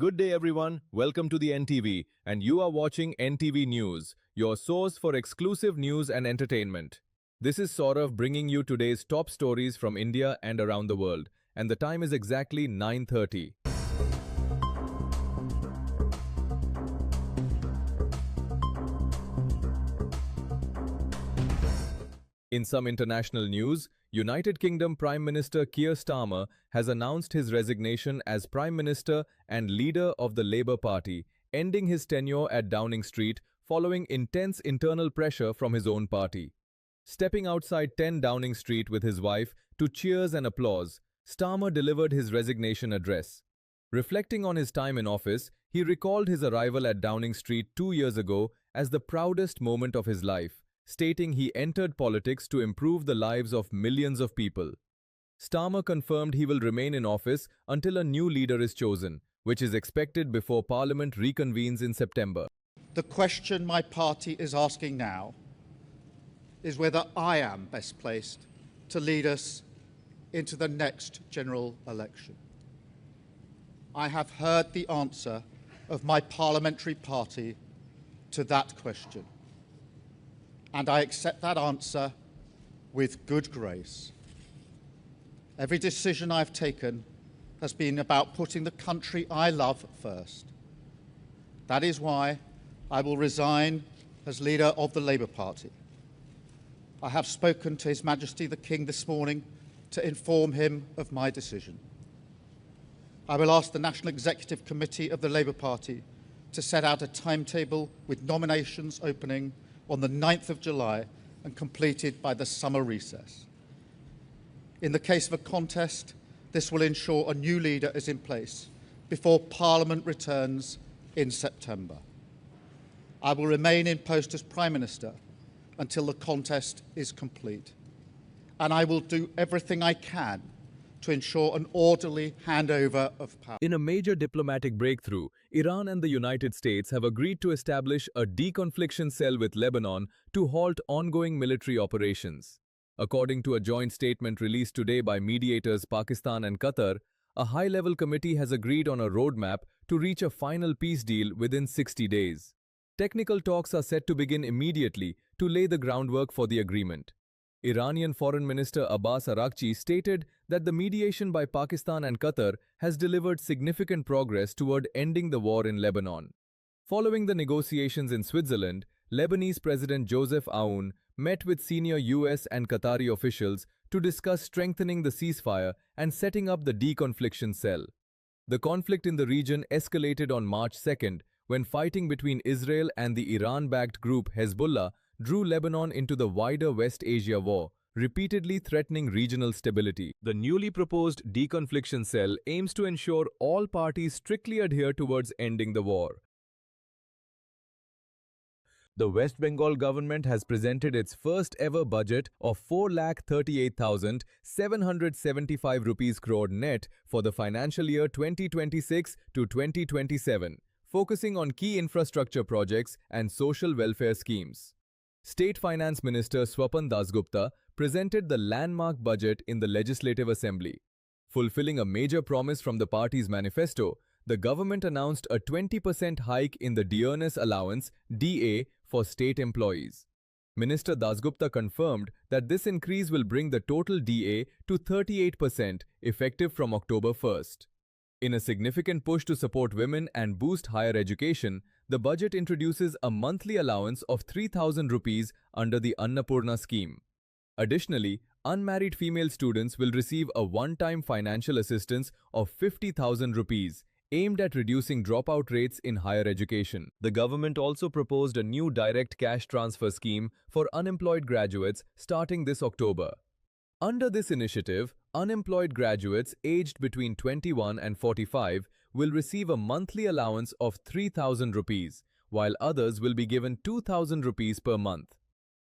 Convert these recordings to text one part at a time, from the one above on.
Good day, everyone. Welcome to the NTV, and you are watching NTV News, your source for exclusive news and entertainment. This is Saurav bringing you today's top stories from India and around the world, and the time is exactly 9:30. In some international news, United Kingdom Prime Minister Keir Starmer has announced his resignation as Prime Minister and leader of the Labour Party, ending his tenure at Downing Street following intense internal pressure from his own party. Stepping outside 10 Downing Street with his wife to cheers and applause, Starmer delivered his resignation address. Reflecting on his time in office, he recalled his arrival at Downing Street 2 years ago as the proudest moment of his life, stating he entered politics to improve the lives of millions of people. Starmer confirmed he will remain in office until a new leader is chosen, which is expected before Parliament reconvenes in September. The question my party is asking now is whether I am best placed to lead us into the next general election. I have heard the answer of my parliamentary party to that question, and I accept that answer with good grace. Every decision I've taken has been about putting the country I love first. That is why I will resign as leader of the Labour Party. I have spoken to His Majesty the King this morning to inform him of my decision. I will ask the National Executive Committee of the Labour Party to set out a timetable with nominations opening on the 9th of July and completed by the summer recess. In the case of a contest, this will ensure a new leader is in place before Parliament returns in September. I will remain in post as Prime Minister until the contest is complete, and I will do everything I can to ensure an orderly handover of power. In a major diplomatic breakthrough, Iran and the United States have agreed to establish a deconfliction cell with Lebanon to halt ongoing military operations. According to a joint statement released today by mediators Pakistan and Qatar, a high-level committee has agreed on a roadmap to reach a final peace deal within 60 days. Technical talks are set to begin immediately to lay the groundwork for the agreement. Iranian Foreign Minister Abbas Araghchi stated that the mediation by Pakistan and Qatar has delivered significant progress toward ending the war in Lebanon. Following the negotiations in Switzerland, Lebanese President Joseph Aoun met with senior US and Qatari officials to discuss strengthening the ceasefire and setting up the deconfliction cell. The conflict in the region escalated on March 2nd when fighting between Israel and the Iran-backed group Hezbollah drew Lebanon into the wider West Asia war, repeatedly threatening regional stability. The newly proposed deconfliction cell aims to ensure all parties strictly adhere towards ending the war. The West Bengal government has presented its first ever budget of 4,38,775 rupees crore net for the financial year 2026 to 2027, focusing on key infrastructure projects and social welfare schemes. State Finance Minister Swapan Dasgupta presented the landmark budget in the Legislative Assembly. Fulfilling a major promise from the party's manifesto, the government announced a 20% hike in the Dearness Allowance (DA) for state employees. Minister Dasgupta confirmed that this increase will bring the total DA to 38% effective from October 1st. In a significant push to support women and boost higher education, the budget introduces a monthly allowance of 3,000 rupees under the Annapurna scheme. Additionally, unmarried female students will receive a one-time financial assistance of 50,000 rupees, aimed at reducing dropout rates in higher education. The government also proposed a new direct cash transfer scheme for unemployed graduates starting this October. Under this initiative, unemployed graduates aged between 21 and 45 will receive a monthly allowance of 3,000 rupees, while others will be given 2,000 rupees per month.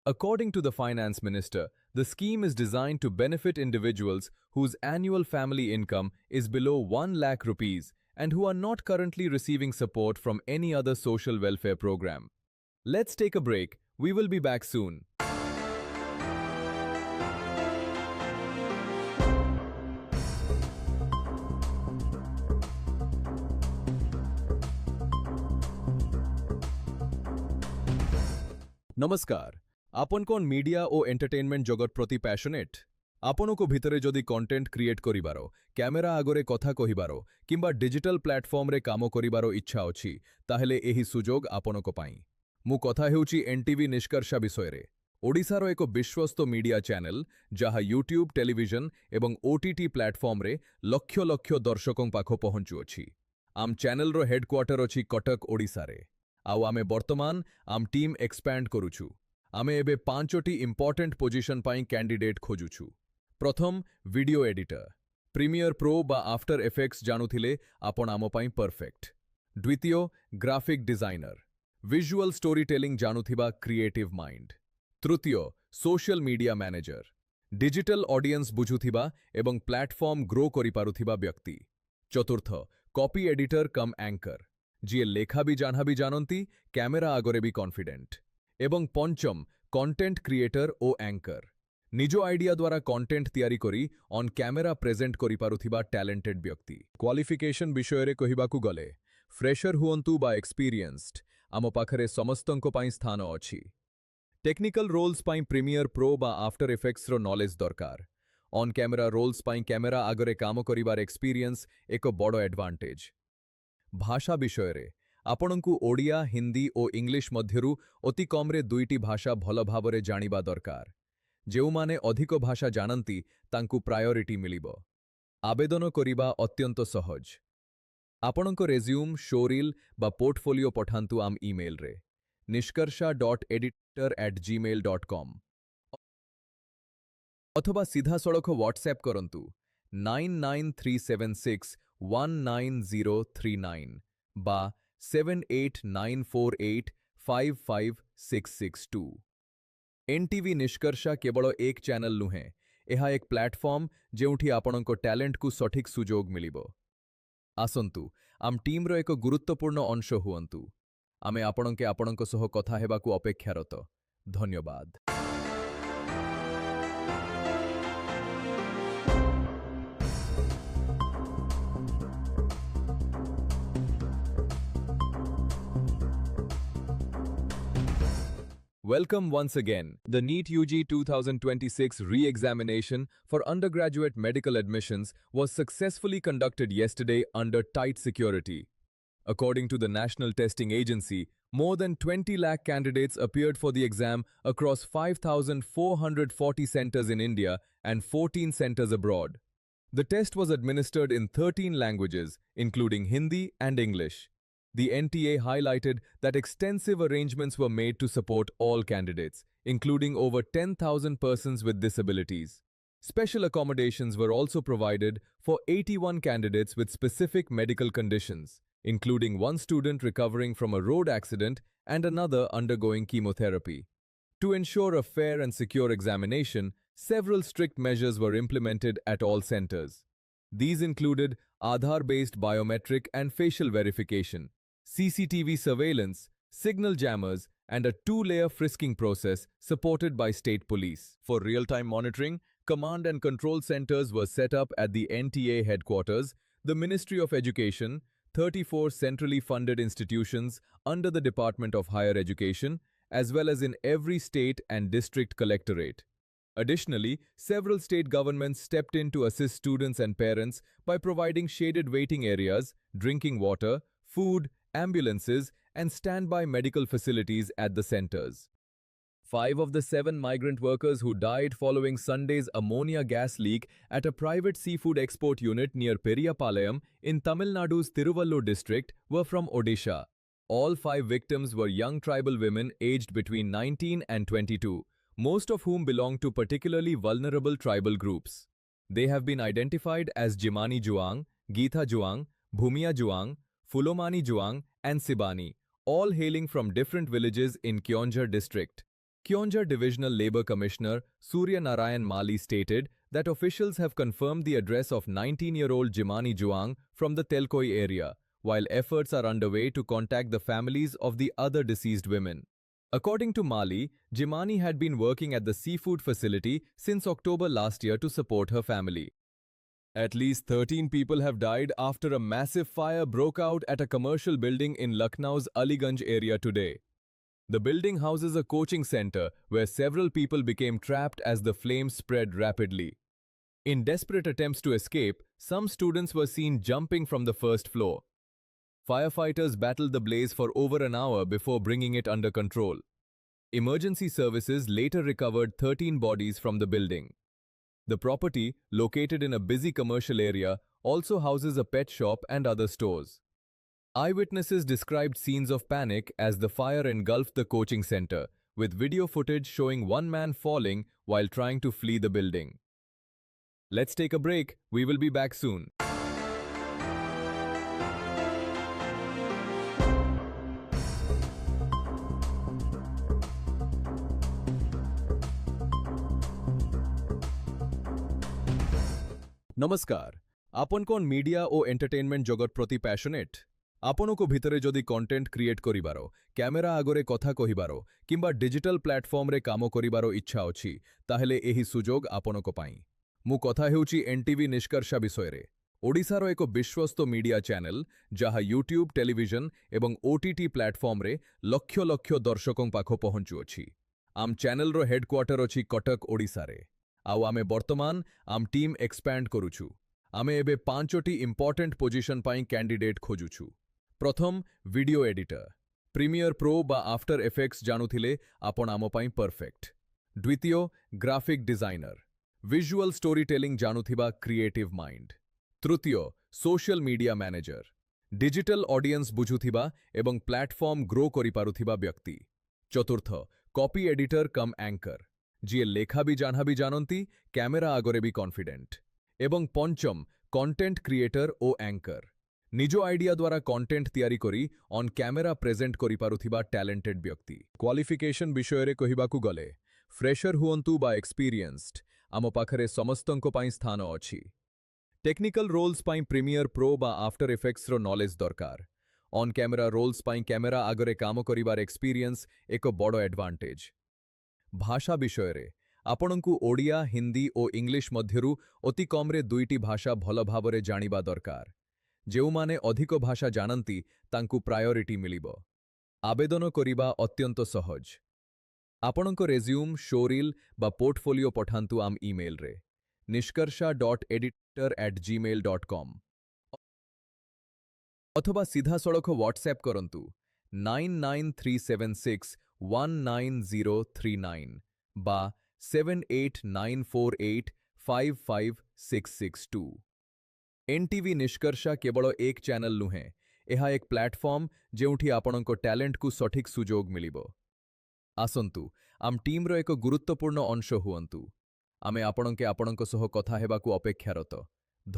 According to the finance minister, the scheme is designed to benefit individuals whose annual family income is below 1 lakh rupees and who are not currently receiving support from any other social welfare program. Let's take a break. We will be back soon. নমস্কার আপন কোন media ও entertainment জগত প্রতি passionate ଆପଣଙ୍କୁ ଭିତରେ ଯଦି content create କରିବାର camera ଆଗରେ କଥା କହିବାର କିମ୍ବା ଡିଜିଟାଲ ପ୍ଲାଟଫର୍ମରେ କାମ କରିବାର ଇଚ୍ଛା ଅଛି ତାହେଲେ ଏହି ସୁଯୋଗ ଆପଣଙ୍କ ପାଇଁ ମୁଁ କଥା ହେଉଛି ଏନ୍ଟିଭି ନିଷ୍କର୍ଷା ବିଷୟରେ ଓଡ଼ିଶାର ଏକ ବିଶ୍ୱସ୍ତ ମିଡିଆ ଚ୍ୟାନେଲ ଯାହା ୟୁଟ୍ୟୁବ ଟେଲିଭିଜନ ଏବଂ ଓଟିଟି ପ୍ଲାଟଫର୍ମରେ ଲକ୍ଷ ଲକ୍ଷ ଦର୍ଶକଙ୍କ ପାଖ ପହଞ୍ଚୁଅଛି ଆମ ଚ୍ୟାନେଲର ହେଡକ୍ୱାର୍ଟର ଅଛି କଟକ ଓଡ଼ିଶାରେ ଆଉ ଆମେ ବର୍ତ୍ତମାନ ଆମ ଟିମ୍ ଏକ୍ସପ୍ୟାଣ୍ଡ କରୁଛୁ ଆମେ ଏବେ 5ଟି ଇମ୍ପୋର୍ଟାଣ୍ଟ ପୋଜିସନ୍ ପାଇଁ କ୍ୟାଣ୍ଡିଡେଟ୍ ଖୋଜୁଛୁ प्रथम वीडियो एडिटर प्रीमियर प्रो बा आफ्टर इफेक्ट्स जानुथिले आपण आम पाई परफेक्ट द्वितीय graphic designer visual story telling जानुथिबा क्रिएटिव माइंड तृतीय social media manager digital audience बुझुथिबा एवं प्लेटफॉर्म ग्रो करि पारुथिबा व्यक्ति चतुर्थ कॉपी एडिटर कम एंकर जी लेखा भी जानती कैमेरा आगरे भी कॉन्फिडेंट एवं पंचम कंटेंट क्रिएटर ओ एंकर निज आइडिया द्वारा कंटेंट तैयारी करी ऑन कैमेरा प्रेजेंट करि पारुथिबा टैलेंटेड व्यक्ति क्वालिफिकेशन विषय कहिबाकू गले फ्रेशर हुअंतु बा एक्सपीरियंस्ड आम पाखरे समस्तंको पाई स्थान अछि टेक्निकल रोल्स पाई प्रीमियर प्रो बा आफ्टर इफेक्ट्स रो नॉलेज दरकार ऑन कैमेरा रोल्स पाई कैमेरा आगरे काम करिबार एक्सपीरियंस एक बड़ो एडवांटेज भाषा विषय रे आपणंकु ओडिया हिंदी ओ इंग्लिश मध्यरु अति कमरे दुईटी भाषा भल भावरे जानिबा दरकार जेउमाने अधिक भाषा जानती तांकु प्रायोरिटी मिलिबो आवेदन करिबा अत्यंत सहज आपणंको रेज्यूम शोरील बा पोर्टफोलियो पठांतु आम ईमेल रे niskarsa.editor@gmail.com अथवा सीधा सड़क व्हाट्सएप करंतु 9937619039 बा 7894855662 एनटीवी निष्कर्षा केवल एक चैनल नुहे यह एक प्लेटफॉर्म जेउठी आपणको टैलेंट को सठिक सुजोग मिलिबो आसंतु आम टीम रो एक गुरुत्वपूर्ण अंश हुअंतु आमे आपणके आपणको सह कथा हेबाकू अपेक्षारत धन्यवाद Welcome once again. The NEET UG 2026 re-examination for undergraduate medical admissions was successfully conducted yesterday under tight security. According to the National Testing Agency, more than 20 lakh candidates appeared for the exam across 5,440 centers in India and 14 centers abroad. The test was administered in 13 languages, including Hindi and English. The NTA highlighted that extensive arrangements were made to support all candidates, including over 10,000 persons with disabilities. Special accommodations were also provided for 81 candidates with specific medical conditions, including one student recovering from a road accident and another undergoing chemotherapy. To ensure a fair and secure examination, several strict measures were implemented at all centers. These included Aadhaar-based biometric and facial verification, CCTV surveillance, signal jammers, and a two-layer frisking process supported by state police. For real-time monitoring, command and control centers were set up at the NTA headquarters, the Ministry of Education, 34 centrally funded institutions under the Department of Higher Education, as well as in every state and district collectorate. Additionally, several state governments stepped in to assist students and parents by providing shaded waiting areas, drinking water, food, ambulances, and standby medical facilities at the centers. 5 of the 7 migrant workers who died following Sunday's ammonia gas leak at a private seafood export unit near Periyapalayam in Tamil Nadu's Tiruvallur district were from Odisha. All 5 victims were young tribal women aged between 19 and 22, most of whom belong to particularly vulnerable tribal groups. They have been identified as Jimani Juang, Geetha Juang, Bhumia Juang, Fulomani Juang, and Sibani, all hailing from different villages in Kionjhar district. Kionjhar Divisional Labour Commissioner Surya Narayan Mali stated that officials have confirmed the address of 19-year-old Jimani Juang from the Telkoi area, while efforts are underway to contact the families of the other deceased women. According to Mali, Jimani had been working at the seafood facility since October last year to support her family. At least 13 people have died after a massive fire broke out at a commercial building in Lucknow's Aliganj area today. The building houses a coaching center where several people became trapped as the flames spread rapidly. In desperate attempts to escape, some students were seen jumping from the first floor. Firefighters battled the blaze for over an hour before bringing it under control. Emergency services later recovered 13 bodies from the building. The property, located in a busy commercial area, also houses a pet shop and other stores. Eyewitnesses described scenes of panic as the fire engulfed the coaching center, with video footage showing one man falling while trying to flee the building. Let's take a break. We will be back soon. নমস্কার আপন কোন media ও entertainment জগত প্রতি passionate ଆପଣଙ୍କୁ ଭିତରେ ଯଦି content create କରିବାର camera ଆଗରେ କଥା କହିବାର କିମ୍ବା ଡିଜିଟାଲ ପ୍ଲାଟଫର୍ମରେ କାମ କରିବାର ଇଚ୍ଛା ଅଛି ତାହେଲେ ଏହି ସୁଯୋଗ ଆପଣଙ୍କ ପାଇଁ ମୁଁ କଥା ହେଉଛି ଏନଟିଭି ନିଷ୍କର୍ଷା ବିଷୟରେ ଓଡ଼ିଶାର ଏକ ବିଶ୍ୱସ୍ତ ମିଡିଆ ଚ୍ୟାନେଲ ଯାହା ୟୁଟ୍ୟୁବ ଟେଲିଭିଜନ ଏବଂ ଓଟିଟି ପ୍ଲାଟଫର୍ମରେ ଲକ୍ଷ ଲକ୍ଷ ଦର୍ଶକଙ୍କ ପାଖ ପହଞ୍ଚୁଅଛି ଆମ ଚ୍ୟାନେଲର ହେଡକ୍ୱାର୍ଟର ଅଛି କଟକ ଓଡ଼ିଶାରେ ଆଉ ଆମେ ବର୍ତ୍ତମାନ ଆମ ଟିମ୍ ଏକ୍ସପାଣ୍ଡ କରୁଛୁ ଆମେ ଏବେ 5ଟି ଇମ୍ପୋର୍ଟାଣ୍ଟ ପୋଜିସନ ପାଇଁ କ୍ୟାଣ୍ଡିଡେଟ୍ ଖୋଜୁଛୁ ପ୍ରଥମ ଭିଡିଓ ଏଡିଟର ପ୍ରିମିୟର ପ୍ରୋ ବା ଆଫ୍ଟର ଏଫେକ୍ଟସ୍ ଜାଣୁଥିଲେ ଆପଣ ଆମ ପାଇଁ ପରଫେକ୍ଟ ଦ୍ୱିତୀୟ graphic designer visual story telling ଜାଣୁଥିବା କ୍ରିଏଟିଭ୍ ମାଇଣ୍ଡ ତୃତୀୟ social media manager digital audience ବୁଝୁଥିବା ଏବଂ ପ୍ଲାଟଫର୍ମ ଗ୍ରୋ କରିପାରୁଥିବା ବ୍ୟକ୍ତି ଚତୁର୍ଥ କପି ଏଡିଟର କମ୍ ଆଙ୍କର ଯିଏ ଲେଖା ବି ଜାଣନ୍ତି କ୍ୟାମେରା ଆଗରେ ବି କନଫିଡେଣ୍ଟ ଏବଂ ପଞ୍ଚମ କଣ୍ଟେଣ୍ଟ କ୍ରିଏଟର ଓ ଆଙ୍କର ନିଜ ଆଇଡିଆ ଦ୍ୱାରା କଣ୍ଟେଣ୍ଟ ତିଆରି କରି ଅନ୍ କ୍ୟାମେରା ପ୍ରେଜେଣ୍ଟ କରିପାରୁଥିବା ଟ୍ୟାଲେଣ୍ଟେଡ୍ ବ୍ୟକ୍ତି କ୍ୱାଲିଫିକେସନ ବିଷୟରେ କହିବାକୁ ଗଲେ ଫ୍ରେଶର ହୁଅନ୍ତୁ ବା ଏକ୍ସପିରିଏନ୍ସଡ ଆମ ପାଖରେ ସମସ୍ତଙ୍କ ପାଇଁ ସ୍ଥାନ ଅଛି ଟେକ୍ନିକାଲ ରୋଲ୍ସ ପାଇଁ ପ୍ରିମିୟର ପ୍ରୋ ବା ଆଫ୍ଟର ଏଫେକ୍ଟସର ନଲେଜ ଦରକାର ଅନ୍ କ୍ୟାମେରା ରୋଲ୍ସ ପାଇଁ କ୍ୟାମେରା ଆଗରେ କାମ କରିବାର ଏକ୍ସପିରିଏନ୍ସ ଏକ ବଡ଼ ଆଡଭାଣ୍ଟେଜ ଭାଷା ବିଷୟରେ ଆପଣଙ୍କୁ ଓଡ଼ିଆ ହିନ୍ଦୀ ଓ ଇଂଲିଶ ମଧ୍ୟରୁ ଅତି କମରେ 2ଟି ଭାଷା ଭଲ ଭାବରେ ଜାଣିବା ଦରକାର ଯେଉଁମାନେ ଅଧିକ ଭାଷା ଜାଣନ୍ତି ତାଙ୍କୁ ପ୍ରାୟୋରିଟି ମିଳିବ ଆବେଦନ କରିବା ଅତ୍ୟନ୍ତ ସହଜ ଆପଣଙ୍କ ରେଜ୍ୟୁମ୍ ଶୋରିଲ୍ ବା ପୋର୍ଟଫୋଲିଓ ପଠାନ୍ତୁ ଆମ ଇମେଲରେ nishkarsha.editor@gmail.com ଅଥବା ସିଧାସଳଖ ହ୍ୱାଟ୍ସଆପ୍ କରନ୍ତୁ 99376199039 বা 7894855662 एनटीवी निष्कर्षा केवल एक चैनल नुहे यह एक प्लाटफॉर्म जेउठी आपणको टैलेंट को सठिक सुजोग मिलिबो आसंतु आम टीम रो एक गुरुत्वपूर्ण अंश हुअंतु आमे आपणके आपणको सह कथा हेबाकू अपेक्षारत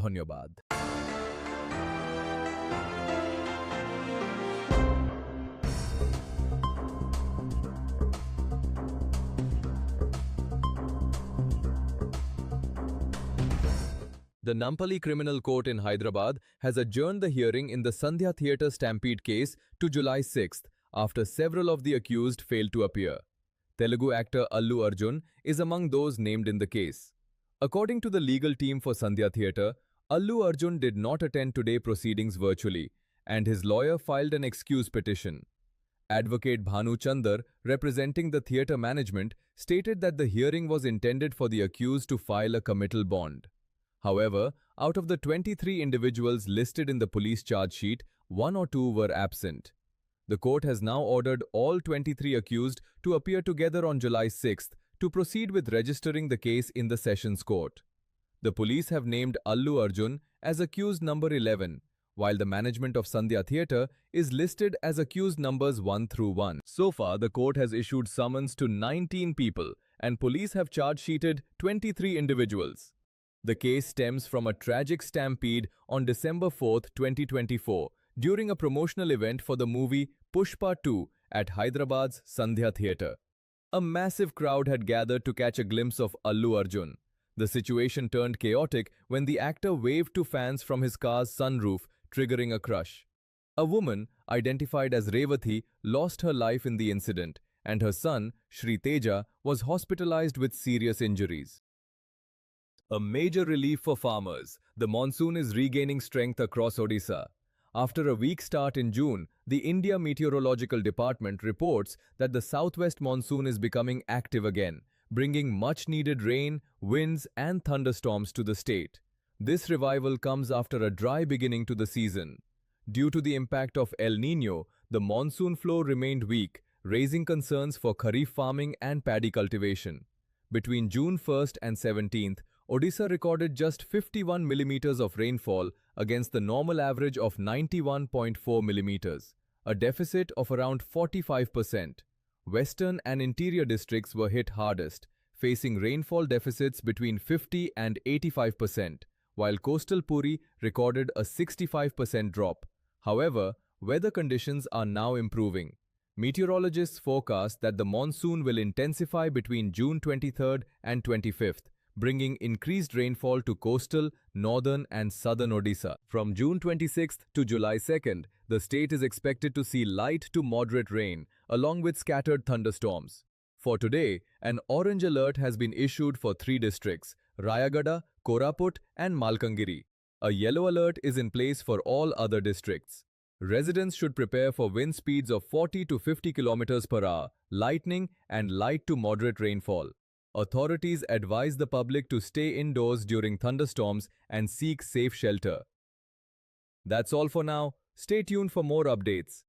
धन्यवाद The Nampally Criminal Court in Hyderabad has adjourned the hearing in the Sandhya Theatre Stampede case to July 6th after several of the accused failed to appear. Telugu actor Allu Arjun is among those named in the case. According to the legal team for Sandhya Theatre, Allu Arjun did not attend today's proceedings virtually, and his lawyer filed an excuse petition. Advocate Bhanu Chandar, representing the theatre management, stated that the hearing was intended for the accused to file a committal bond. However, out of the 23 individuals listed in the police charge sheet, 1 or 2 were absent. The court has now ordered all 23 accused to appear together on July 6th to proceed with registering the case in the Sessions Court. The police have named Allu Arjun as accused number 11, while the management of Sandhya Theatre is listed as accused numbers 1 through 1. So far, the court has issued summons to 19 people, and police have charge-sheeted 23 individuals. The case stems from a tragic stampede on December 4th, 2024, during a promotional event for the movie Pushpa 2 at Hyderabad's Sandhya Theatre. A massive crowd had gathered to catch a glimpse of Allu Arjun. The situation turned chaotic when the actor waved to fans from his car's sunroof, triggering a crush. A woman, identified as Revathi, lost her life in the incident, and her son, Shri Teja, was hospitalized with serious injuries. A major relief for farmers. The monsoon is regaining strength across Odisha. After a weak start in June, the India Meteorological Department reports that the southwest monsoon is becoming active again, bringing much-needed rain, winds and thunderstorms to the state. This revival comes after a dry beginning to the season. Due to the impact of El Niño, the monsoon flow remained weak, raising concerns for kharif farming and paddy cultivation. Between June 1st and 17th, Odisha recorded just 51 millimeters of rainfall against the normal average of 91.4 millimeters, a deficit of around 45%. Western and interior districts were hit hardest, facing rainfall deficits between 50 and 85%, while coastal Puri recorded a 65% drop. However, weather conditions are now improving. Meteorologists forecast that the monsoon will intensify between June 23rd and 25th, bringing increased rainfall to coastal, northern and southern Odisha. From June 26th to July 2nd, the state is expected to see light to moderate rain, along with scattered thunderstorms. For today, an orange alert has been issued for 3 districts, Rayagada, Koraput and Malkangiri. A yellow alert is in place for all other districts. Residents should prepare for wind speeds of 40 to 50 km per hour, lightning and light to moderate rainfall. Authorities advise the public to stay indoors during thunderstorms and seek safe shelter. That's all for now. Stay tuned for more updates.